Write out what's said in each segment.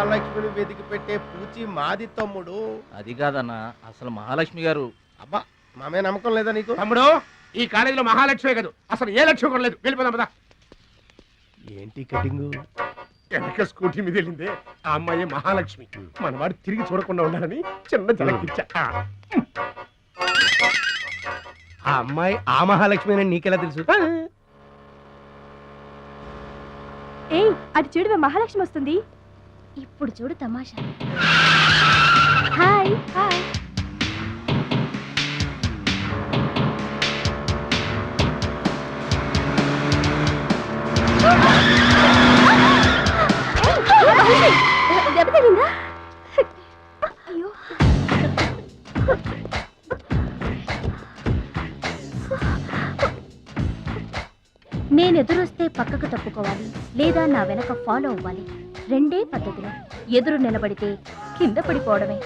మహాలక్ష్మిని వెతికి పెట్టే పూచి మాది తమ్ముడు. అది కాదన్నా, అసలు మహాలక్ష్మి గారు. అబ్బా మామే నమ్మకం లేదా నీకు? తమ్ముడు ఈ కాలేజీలో మహాలక్ష్మే కాదు అసలు ఏ లక్ష్యం కూడా లేదు. వెళ్ళిపోదాం పద. ఏంటి కటింగ్? వెనక స్కూటీ మీద వెళ్ళిందే ఆ అమ్మాయి మహాలక్ష్మి. మన వాడు తిరిగి చూడకుండా ఉండాలని చిన్న జలకిచ్చా. ఆ అమ్మాయి ఆ మహాలక్ష్మి అని నీకెలా తెలుసు? ఏయ్ అటు చూడు, మహాలక్ష్మి వస్తుంది. ఇప్పుడు చూడు తమాషా. Hi hi. దెబ్బ తగిలిందా? అయ్యో నేను ఎదురొస్తే పక్కకు తప్పుకోవాలి, లేదా నా వెనక ఫాలో అవ్వాలి. రెండే పద్ధతులు. ఎదురు నిలబడితే కింద పడిపోవడమే.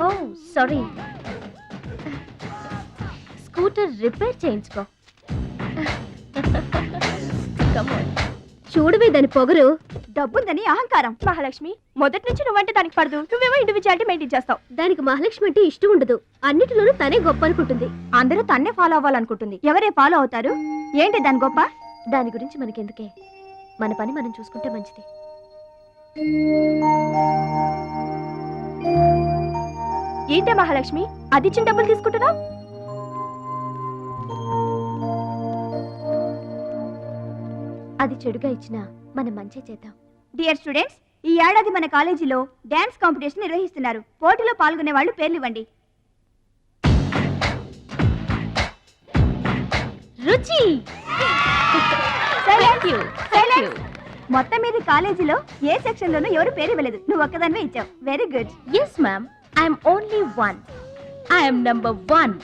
ఓ సారీ, స్కూటర్ రిపేర్ చేయించుకో. చూడవే దాని పొగరు. డబ్బుందని అహంకారం. మహాలక్ష్మి మొదటి నుంచి నువ్వంటే దానికి పడదు. నువ్వేమో ఇండివిజువాలిటీ మెయింటైన్ చేస్తావు. దానికి మహాలక్ష్మి అంటే ఇష్టం ఉండదు. అన్నిటిలోనూ తనే గొప్ప అనుకుంటుంది. అందరూ తన్నే ఫాలో అవ్వాలనుకుంటుంది. ఎవరే ఫాలో అవుతారు? ఏంటి దాని గొప్ప? దాని గురించి మనకెందుకే, మన పని మనం చూసుకుంటే మంచిది. ఏంటే మహాలక్ష్మి అది ఇచ్చిన డబ్బులు తీసుకుంటున్నావు? అది చెడుగా ఇచ్చినా మనం మంచి చేద్దాం. డియర్ స్టూడెంట్స్, ఈ ఏడాది మన కాలేజీలో డాన్స్ కాంపిటీషన్ నిర్వహిస్తున్నారు. పోటీలో పాల్గొనే వాళ్ళు పేర్లు ఇవ్వండి. రుచి. మొత్తం మీద కాలేజీలో ఏ సెక్షన్ లోనూ ఎవరు పేరు ఇవ్వలేదు. నువ్వు ఒక్కదానివే ఇచ్చావు. Very good. Yes ma'am, I'm only one. I'm number 1.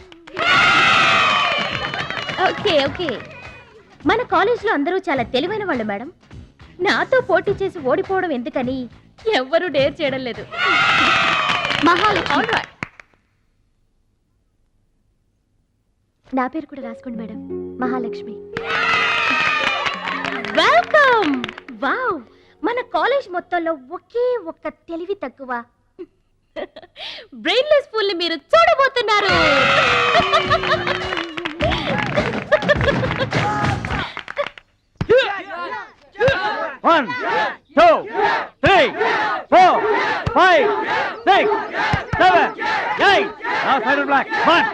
Okay okay. మన కాలేజీలో అందరూ చాలా తెలివైన వాళ్ళు మేడం. నాతో పోటీ చేసి ఓడిపోవడం ఎందుకని ఎవ్వరూ డేర్ చేయడం లేదు. మహాలక్ష్మి. నా పేరు కూడా రాసుకోండి మేడం, మహాలక్ష్మి. వెల్కమ్. వావ్, మన కాలేజ్ మొత్తంలో ఒకే ఒక్క తెలివి తక్కువ బ్రెయిన్లెస్ ఫుల్ ని మీరు చూడబోతున్నారు. One, two, three, 4, 5, 6, 7, 8. Now side black. 1,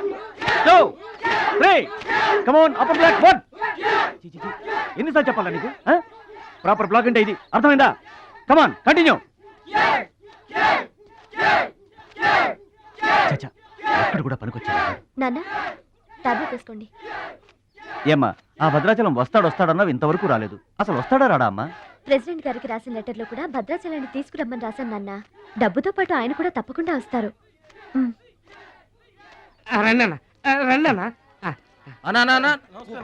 2, 3. Come on, upper black. 1. ఎన్నిసార్లు చెప్పాలా నీకు? ప్రాపర్ బ్లాక్ అంటే ఇది అర్థమైందా? Come on, continue. చచ్చా, ఎక్కడ కూడా పనికొచ్చాడు. నాన్న టాబ్లెట్ వేసుకోండి. ఏమ్మా, ఆ భద్రాచలం వస్తాడన్నావు, ఇంతవరకు రాలేదు. అసలు వస్తాడా రాడా అమ్మా? ప్రెసిడెంట్ గారికి రాసిన లెటర్లో కూడా భద్రాచలాన్ని తీసుకురమ్మని రాశాను నాన్న. డబ్బుతో పాటు ఆయన కూడా తప్పకుండా వస్తారు.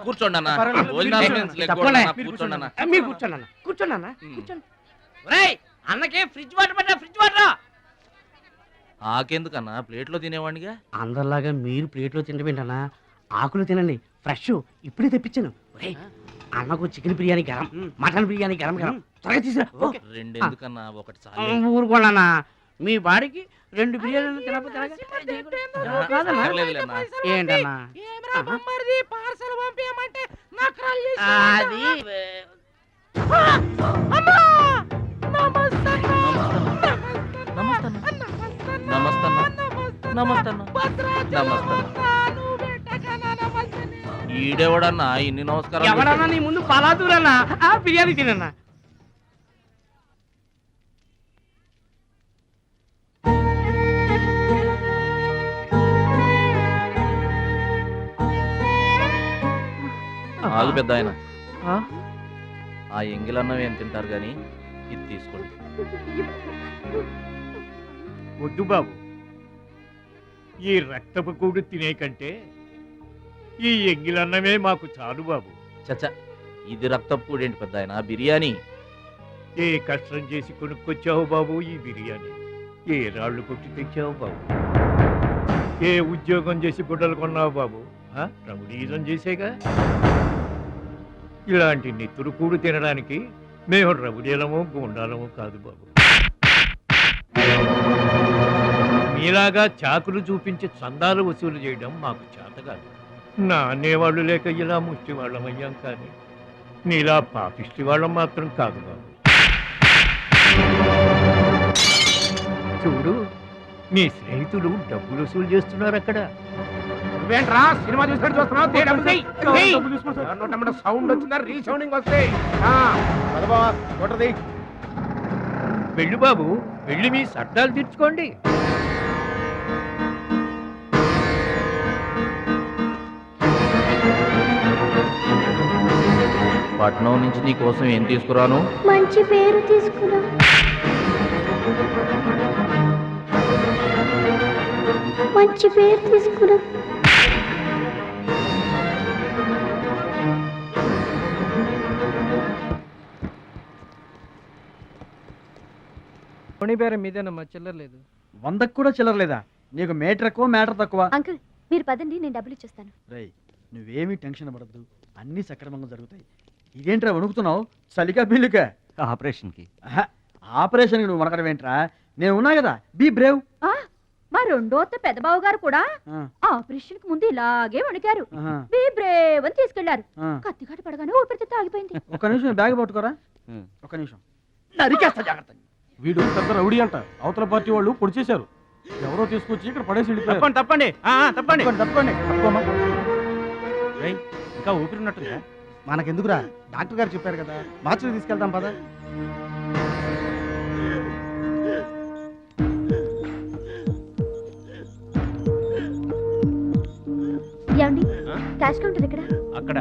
కూర్చోండి అన్నకే ఫ్రిడ్జ్ వాటర్ పడ్డా. ఫ్రిడ్జ్ వాటర్ ఆకెందుకన్నా, ప్లేట్లో తినేవాడిగా. అందరిలాగా మీరు ప్లేట్లో తినబెంటన్నా, ఆకులు తినండి. ఫ్రెష్ ఇప్పుడే తెప్పించాను. అన్నకు చికెన్ బిర్యానీ గరం, మటన్ బిర్యానీ గరం గరం. త్వరగా తీసుకురా. రెండు ఎందుకన్నా, ఒకటి చాలు. ఊరుకోండి, మీ బాడీకి 2 బిర్యానీలు తినకపోతే ఏంటన్నా అది ఈడెవడన్నా ఇన్ని నమస్కారం? ఎవడన్నా నీ ముందు పలాదూరన్నా ఆ బిర్యానీ తినన్నా. ఆగు పెద్ద ఆయన, ఆ ఎంగిలన్నం ఏం తింటారు గాని ఇది తీసుకోండి. వద్దు బాబు, ఈ రక్తపు కూడు తినే కంటే ఈ ఎంగిలన్నమే మాకు చాలు బాబు. చచ్చా, ఇది రక్తపు కూడేంటి పెద్ద ఆయన, బిర్యానీ. ఏ కష్టం చేసి కొనుక్కొచ్చావు బాబు ఈ బిర్యానీ? ఏ రాళ్ళు కొట్టి తెచ్చావు బాబు? ఏ ఉద్యోగం చేసి గుడ్డలు కొన్నావు బాబు? రౌడీజం చేసేగా. ఇలాంటి నెత్తురు కూడు తినడానికి మేము రౌడీలము గుండాలము కాదు బాబు. మీలాగా చాకులు చూపించి చందాలు వసూలు చేయడం మాకు చేత కాదు. నా అనేవాళ్ళు లేక ఇలా ముష్టి వాళ్ళం అయ్యాం, కానీ నీలా పాపిష్టి వాళ్ళం మాత్రం కాదు బాబు. చూడు, నీ స్నేహితులు డబ్బులు వసూలు చేస్తున్నారు అక్కడ. నువ్వేంట్రా సినిమా చూసినట్టు చూస్తున్నావు? సౌండ్ వచ్చిందా? రీసౌండింగ్ వస్తే వెళ్ళు బాబు, వెళ్ళి మీ సర్దాలు తీర్చుకోండి. పట్నం నుంచి నీ కోసం ఏం తీసుకురాను? మంచి పేరు తీసుకురా. మంచి పేరు తీసుకురా. పేరు మీదేనమ్మా, చిల్లర లేదు. 100కు కూడా చిల్లర లేదా? నీకు మీటర్ ఎక్కువ, మ్యాటర్ తక్కువ. అంకుల్ మీరు పదండి, నేను డబ్బులు ఇచ్చేస్తాను. రేయ్, నువ్వేమీ టెన్షన్ పడద్దు, అన్నీ సక్రమంగా జరుగుతాయి. ఇదేంట్రా వణుకుతున్నావు? చలికా బిల్లుకా? ఆపరేషన్కి. ఆపరేషన్కి నువ్వు వణకడం ఏంట్రా? నేను ఉన్నా కదా, బీ బ్రేవ్. మా రెండో పెద్దబాబు గారు కూడా ఆపరేషన్ కి ముందు ఇలాగే వణికారు. బ్రేవ్ అని తీసుకెళ్లారు. కత్తికాట పడగానే ఊపిరితిత్తు ఆగిపోయింది. ఒక్క నిమిషం బ్యాగ్ పట్టుకోరా. ఒక్క నిమిషం, నరికేస్తా జాగ్రత్త. వీడు పెద్ద రౌడీ అంట, అవతల పార్టీ వాళ్ళు పొడి చేశారు. ఎవరో తీసుకొచ్చి ఇక్కడ పడేసి వెళ్ళిపోయారు. తప్పండి తప్పండి తప్పండి. ఇంకా ఊపిరి ఉన్నట్టుందా? మనకెందుకురా, డాక్టర్ గారు చెప్పారు కదా, మార్చికి తీసుకెళ్తాం పద. ఏమండి, క్యాష్ కౌంటర్ ఎక్కడ? అక్కడ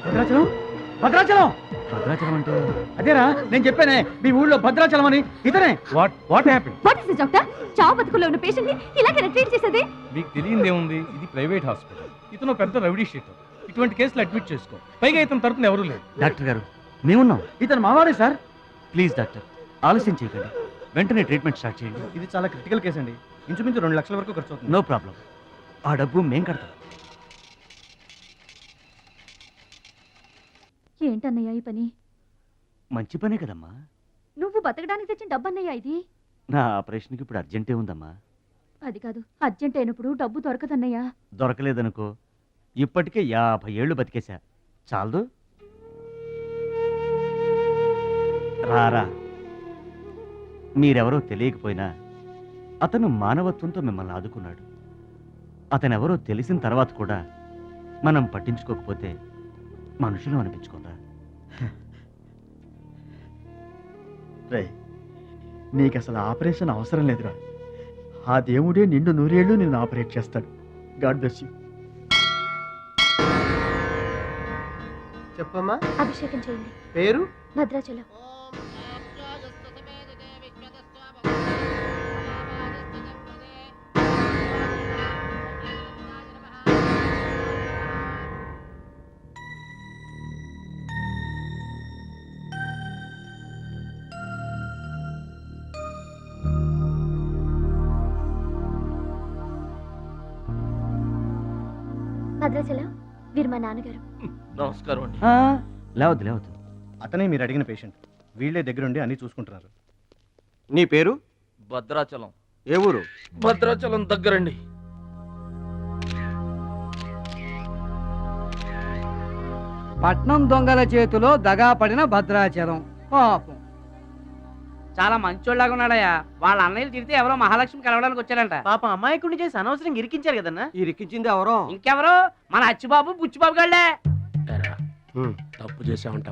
భద్రాచలం భద్రాచలం భద్రాచలం అంటే అదేరా నేను చెప్పానే, మీ ఊళ్ళో భద్రాచలం అని. ఇతనే. What happen? What is this doctor? చావు బతుకుల్లో ఉన్న పేషెంట్ ని ఇలాగే ట్రీట్ చేసేది? మీకు తెలియదేముంది, ఇది ప్రైవేట్ హాస్పిటల్. ఇతను పెద్ద రౌడీ షీటర్. ఇటువంటి కేసులు అడ్మిట్ చేసుకో. పైగా ఇతని తరపున ఎవరూ లేరు. డాక్టర్ గారు మేమున్నాం. ఇతను మావాడే సార్. ప్లీజ్ డాక్టర్, ఆలస్యం చేయకండి, వెంటనే ట్రీట్మెంట్ స్టార్ట్ చేయండి. ఇది చాలా క్రిటికల్ కేసు అండి. ఇంచుమించు 2 లక్షల వరకు ఖర్చు అవుతుంది. నో ప్రాబ్లం, ఆ డబ్బు మేం కడతాం. ఏంటన్నయ్య ఈ పని? మంచి పనే కదమ్మా. నువ్వు బతకడానికి తెచ్చిన డబ్బన్నయ్య ఇది. నా ఆపరేషన్కి ఇప్పుడు అర్జెంటే ఉందమ్మా. అది కాదు, అర్జెంట్ అయినప్పుడు డబ్బు దొరకదన్నయ్య. దొరకలేదనుకో, ఇప్పటికే 50 ఏళ్ళు బతికేశా, చాలదు. రారా, మీరెవరో తెలియకపోయినా అతను మానవత్వంతో మిమ్మల్ని ఆదుకున్నాడు. అతనెవరో తెలిసిన తర్వాత కూడా మనం పట్టించుకోకపోతే మనుషులు అనిపించుకోరా. రే, నీకు అసలు ఆపరేషన్ అవసరం లేదురా. ఆ దేవుడే నిండు 100 ఏళ్ళు నిన్ను ఆపరేట్ చేస్తాడు. God bless you. చెప్పమ్మా. అభిషేకం చేయండి. పేరు? భద్రాచలం. భద్రాచలం, వీరు మా నాన్నగారు. నమస్కారం అండి. లేవద్దు లేవద్దు. అతనే మీరు అడిగిన పేషెంట్. వీళ్ళే దగ్గరుండి అన్ని చూసుకుంటున్నారు. నీ పేరు? భద్రాచలం. ఏ ఊరు? భద్రాచలం దగ్గరండి. పట్నం దొంగల చేతిలో దగా పడిన భద్రాచలం. పాపం. చాలా మంచోళ్ళగా ఉన్నాడయ్యా. వాళ్ళ అన్నయ్యలు తిడితే ఎవరో మహాలక్ష్మి కలవడానికి వచ్చారంట. పాపం అమాయకుడిని చేసి అనవసరం ఇరికించారు కదన్నా. ఇరికించింది ఎవరో? ఇంకెవరో మన అచ్చిబాబు బుచ్చిబాబు గాళ్ళే. తప్పు చేసామంట.